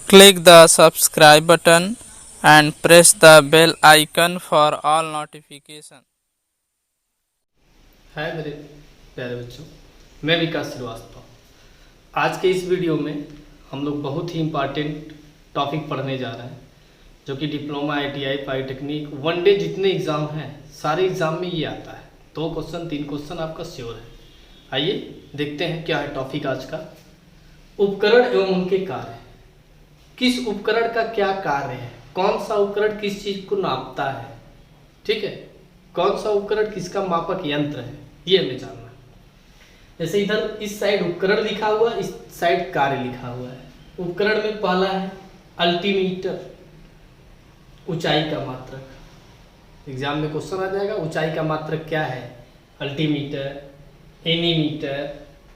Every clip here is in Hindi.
Click the subscribe button and press the bell icon for all notification. हाय मेरे प्यारे बच्चों, मैं विकास श्रीवास्तव। आज के इस वीडियो में हम लोग बहुत ही इम्पॉर्टेंट टॉपिक पढ़ने जा रहे हैं, जो कि डिप्लोमा, ITI, पॉलिटेक्निक, वनडे जितने एग्ज़ाम हैं सारे एग्ज़ाम में ये आता है। 2 क्वेश्चन 3 क्वेश्चन आपका श्योर है। आइए देखते हैं क्या है टॉपिक आज का। उपकरण एवं उनके कार्य। किस उपकरण का क्या कार्य है, कौन सा उपकरण किस चीज़ को नापता है, ठीक है, कौन सा उपकरण किसका मापक यंत्र है, ये हमें जानना है। जैसे इधर इस साइड उपकरण लिखा हुआ, इस साइड कार्य लिखा हुआ है। उपकरण में पहला है अल्टीमीटर, ऊंचाई का मात्रक। एग्जाम में क्वेश्चन आ जाएगा, ऊंचाई का मात्रक क्या है? Altimeter, anemometer,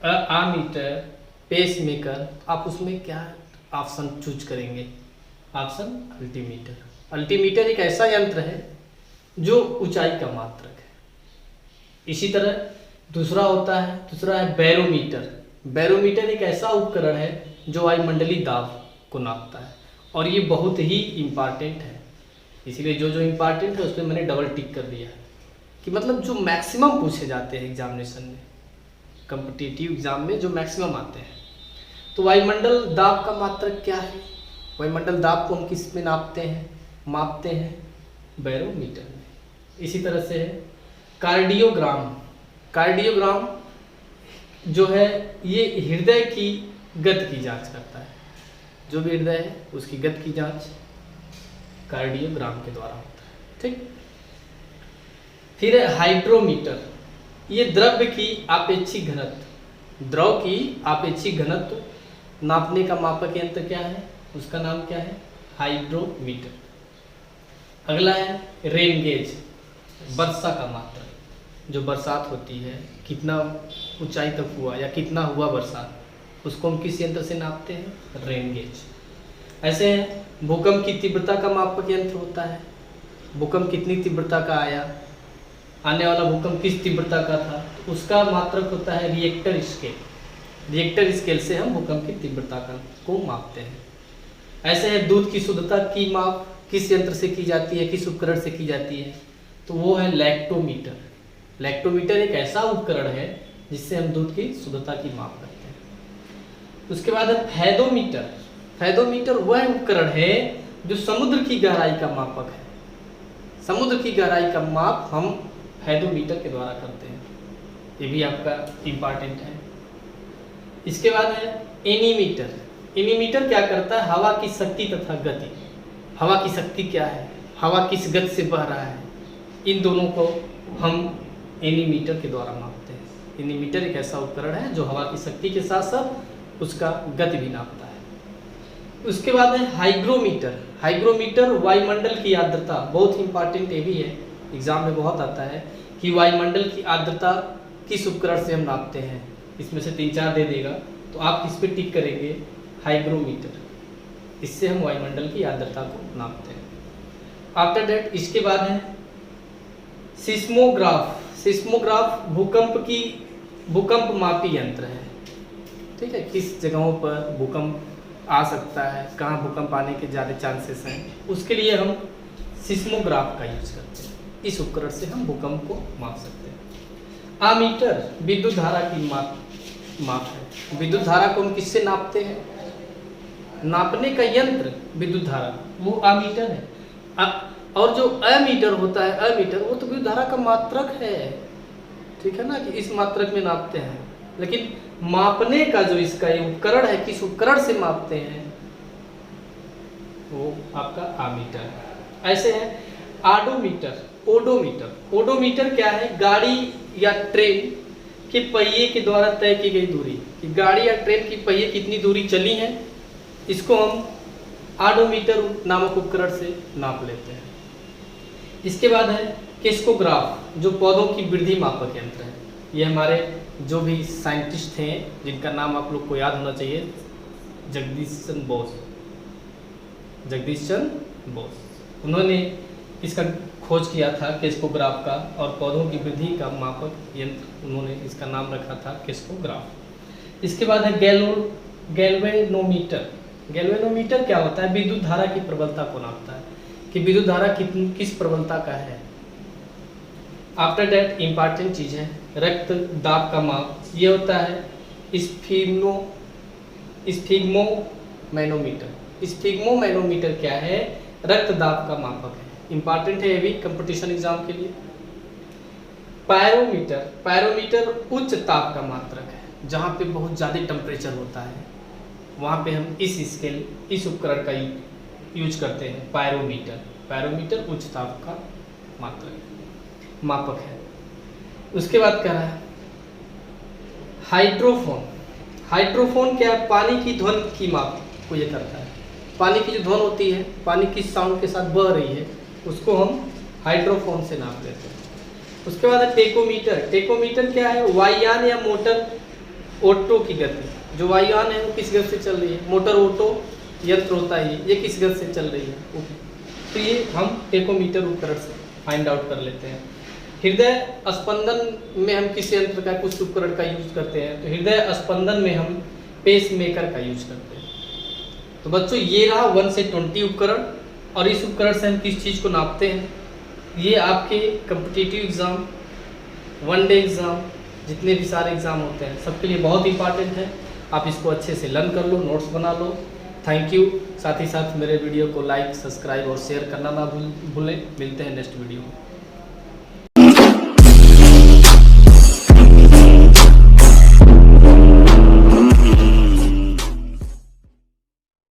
ammeter, pacemaker. आप उसमें क्या ऑप्शन चूज करेंगे? Option altimeter. अल्टीमीटर एक ऐसा यंत्र है जो ऊंचाई का मात्रक है। इसी तरह दूसरा है बैरोमीटर। बैरोमीटर एक ऐसा उपकरण है जो वायुमंडलीय दाब को नापता है, और ये बहुत ही इम्पॉर्टेंट है। इसीलिए जो इम्पॉर्टेंट है उसमें मैंने डबल टिक कर दिया है कि मतलब जो मैक्सिमम पूछे जाते हैं एग्जामिनेशन में, कॉम्पिटिटिव एग्जाम में जो मैक्सिमम आते हैं। तो वायुमंडल दाब का मात्रक क्या है? वायुमंडल दाब को हम किस में मापते हैं? बैरोमीटर में। इसी तरह से है कार्डियोग्राम। कार्डियोग्राम जो है ये हृदय की गति की जांच करता है। जो भी हृदय है उसकी गति की जांच कार्डियोग्राम के द्वारा होता है, ठीक। फिर है हाइड्रोमीटर। ये द्रव की आपेक्षिक घनत्व नापने का मापक यंत्र क्या है? उसका नाम क्या है? हाइड्रोमीटर। अगला है रेन गेज, वर्षा का मात्रक। जो बरसात होती है, कितना ऊंचाई तक हुआ या कितना हुआ बरसात, उसको हम किस यंत्र से नापते हैं? Rain gauge. ऐसे है भूकंप की तीव्रता का मापक यंत्र होता है। भूकंप कितनी तीव्रता का आया, आने वाला भूकंप किस तीव्रता का था, उसका मात्रक होता है रिएक्टर स्केल। रिएक्टर स्केल से हम भूकंप की तीव्रता को मापते हैं। ऐसे है दूध की शुद्धता की माप किस यंत्र से की जाती है, किस उपकरण से की जाती है? तो वो है लैक्टोमीटर। लैक्टोमीटर एक ऐसा उपकरण है जिससे हम दूध की शुद्धता की माप करते हैं। उसके बाद है फैदोमीटर। फैदोमीटर वह उपकरण है जो समुद्र की गहराई का मापक है। समुद्र की गहराई का माप हम फैदोमीटर के द्वारा करते हैं। ये भी आपका इम्पॉर्टेंट है। इसके बाद है एनीमीटर। एनीमीटर क्या करता है? हवा की शक्ति तथा गति। हवा की शक्ति क्या है, हवा किस गति से बह रहा है, इन दोनों को हम एनीमीटर के द्वारा मापते हैं। एनीमीटर एक ऐसा उपकरण है जो हवा की शक्ति के साथ साथ उसका गति भी नापता है। उसके बाद है हाइग्रोमीटर। हाइग्रोमीटर वायुमंडल की आर्द्रता, बहुत इंपॉर्टेंट ये भी है, एग्जाम में बहुत आता है कि वायुमंडल की आर्द्रता किस उपकरण से हम नापते हैं। इसमें से 3-4 दे देगा तो आप किस पे टिक करेंगे? हाइग्रोमीटर। इससे हम वायुमंडल की आर्द्रता को नापते हैं। आफ्टर दैट इसके बाद है सिस्मोग्राफ। सिस्मोग्राफ भूकंप मापी यंत्र है, ठीक है। किस जगहों पर भूकंप आ सकता है, कहाँ भूकंप आने के ज़्यादा चांसेस हैं, उसके लिए हम सिस्मोग्राफ का यूज करते हैं। इस उपकरण से हम भूकंप को माप सकते हैं। आमीटर विद्युत धारा की माप है। विद्युत धारा को हम किससे नापते हैं? नापने का यंत्र विद्युत धारा, वो अमीटर है। और जो अमीटर होता है, अमीटर वो तो विद्युत धारा का मात्रक है, ठीक है ना, कि इस मात्रक में नापते हैं। लेकिन मापने का जो इसका उपकरण है, किस उपकरण से मापते हैं, वो आपका आमीटर है। ऐसे है आडोमीटर, ओडोमीटर। ओडोमीटर क्या है? गाड़ी या ट्रेन के पहिए के द्वारा तय की गई दूरी, कि गाड़ी या ट्रेन की पहिए कितनी दूरी चली है, इसको हम आडोमीटर नामक उपकरण से नाप लेते हैं। इसके बाद है किस्कोग्राफ, जो पौधों की वृद्धि मापक यंत्र है। ये हमारे जो भी साइंटिस्ट थे जिनका नाम आप लोग को याद होना चाहिए, जगदीश चंद्र बोस, उन्होंने इसका खोज किया था किस्कोग्राफ का, और पौधों की वृद्धि का मापक यंत्र उन्होंने इसका नाम रखा था किस्कोग्राफ। इसके बाद है गैल्वेनोमीटर। गैल्वेनोमीटर क्या होता है? विद्युत धारा की प्रबलता को नापता है कि विद्युत धारा किस प्रबलता का है। आफ्टर दैट इम्पॉर्टेंट चीज़ है रक्त दाब का माप, ये होता है स्फिग्मोमैनोमीटर। स्फिग्मोमैनोमीटर क्या है? रक्त दाब का मापक है, इंपॉर्टेंट है ये भी कंपटीशन एग्जाम के लिए। पायरोमीटर उच्च ताप का मात्रक है, जहाँ पे बहुत ज़्यादा टेम्परेचर होता है वहाँ पे हम इस उपकरण का यूज करते हैं। पायरोमीटर उच्च ताप का मापक है। उसके बाद क्या रहा है हाइड्रोफोन क्या है? पानी की ध्वनि की माप को ये करता है। पानी की जो ध्वनि होती है, पानी किस साउंड के साथ बह रही है, उसको हम हाइड्रोफोन से नाप लेते हैं। उसके बाद है टेकोमीटर क्या है? वायुयान या मोटर ऑटो की गति, जो वायुयान है वो किस गति से चल रही है, मोटर ऑटो यंत्र होता है ये किस गति से चल रही है, तो ये हम टेकोमीटर उपकरण से फाइंड आउट कर लेते हैं। हृदय स्पंदन में हम किस यंत्र का, कुछ उपकरण का यूज करते हैं, तो हृदय स्पंदन में हम पेस मेकर का यूज करते हैं। तो बच्चों ये रहा 1 से 20 उपकरण, और इस उपकरण से हम किस चीज़ को नापते हैं। ये आपके competitive exam, one day exam, जितने भी सारे एग्ज़ाम होते हैं सबके लिए बहुत इंपॉर्टेंट है। आप इसको अच्छे से लर्न कर लो, नोट्स बना लो। Thank you. साथ ही साथ मेरे वीडियो को लाइक, सब्सक्राइब और शेयर करना ना भूलें। मिलते हैं नेक्स्ट वीडियो में।